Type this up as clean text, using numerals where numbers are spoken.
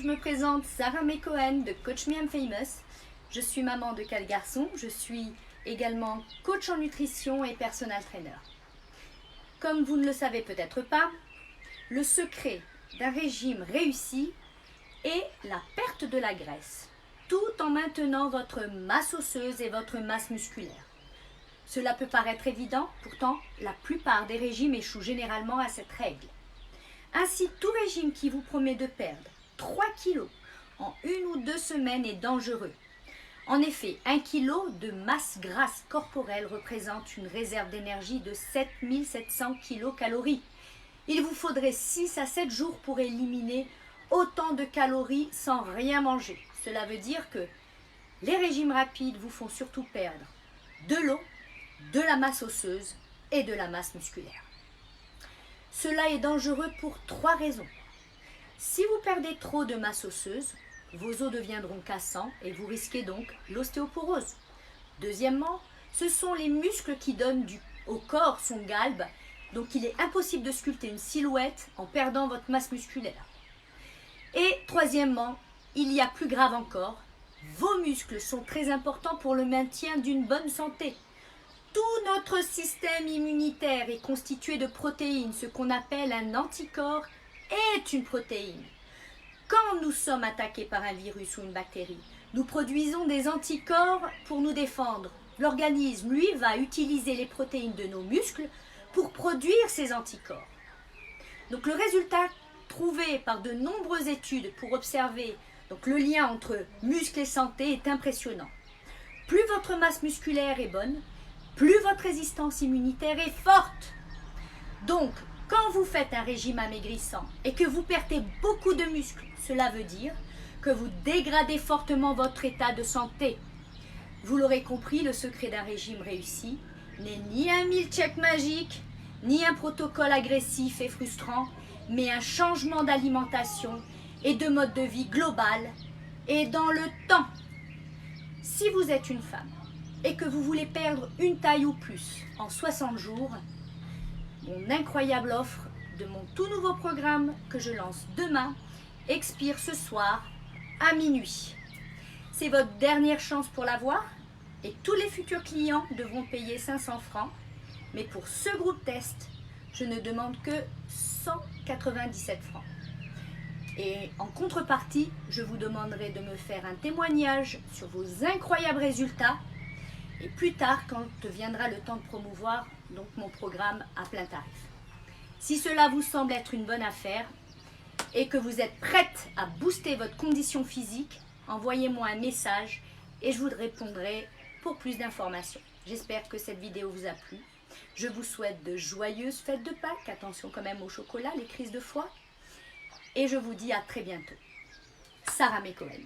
me présente, Sarah May Cohen de Coach Me I'm Famous. Je suis maman de 4 garçons, je suis également coach en nutrition et personal trainer. Comme vous ne le savez peut-être pas, le secret d'un régime réussi est la perte de la graisse, tout en maintenant votre masse osseuse et votre masse musculaire. Cela peut paraître évident, pourtant la plupart des régimes échouent généralement à cette règle. Ainsi, tout régime qui vous promet de perdre 3 kilos en 1 ou 2 semaines est dangereux. En effet, 1 kg de masse grasse corporelle représente une réserve d'énergie de 7700 kcal. Il vous faudrait 6 à 7 jours pour éliminer autant de calories sans rien manger. Cela veut dire que les régimes rapides vous font surtout perdre de l'eau, de la masse osseuse et de la masse musculaire. Cela est dangereux pour 3 raisons. Si vous perdez trop de masse osseuse, vos os deviendront cassants et vous risquez donc l'ostéoporose. Deuxièmement, ce sont les muscles qui donnent au corps son galbe, donc il est impossible de sculpter une silhouette en perdant votre masse musculaire. Et troisièmement, il y a plus grave encore, vos muscles sont très importants pour le maintien d'une bonne santé. Tout notre système immunitaire est constitué de protéines, ce qu'on appelle un anticorps est une protéine. Quand nous sommes attaqués par un virus ou une bactérie, nous produisons des anticorps pour nous défendre. L'organisme, lui, va utiliser les protéines de nos muscles pour produire ces anticorps. Donc le résultat trouvé par de nombreuses études pour observer le lien entre muscles et santé est impressionnant. Plus votre masse musculaire est bonne, plus votre résistance immunitaire est forte. Donc, quand vous faites un régime amaigrissant et que vous perdez beaucoup de muscles, cela veut dire que vous dégradez fortement votre état de santé. Vous l'aurez compris, le secret d'un régime réussi n'est ni un meal check magique, ni un protocole agressif et frustrant, mais un changement d'alimentation et de mode de vie global et dans le temps. Si vous êtes une femme et que vous voulez perdre une taille ou plus en 60 jours, mon incroyable offre de mon tout nouveau programme que je lance demain expire ce soir à minuit. C'est votre dernière chance pour l'avoir et tous les futurs clients devront payer 500 francs. Mais pour ce groupe test, je ne demande que 197 francs. Et en contrepartie, je vous demanderai de me faire un témoignage sur vos incroyables résultats. Et plus tard, quand viendra le temps de promouvoir mon programme à plein tarif. Si cela vous semble être une bonne affaire et que vous êtes prête à booster votre condition physique, envoyez-moi un message et je vous répondrai pour plus d'informations. J'espère que cette vidéo vous a plu. Je vous souhaite de joyeuses fêtes de Pâques. Attention quand même au chocolat, les crises de foie. Et je vous dis à très bientôt. Sarah May Cohen.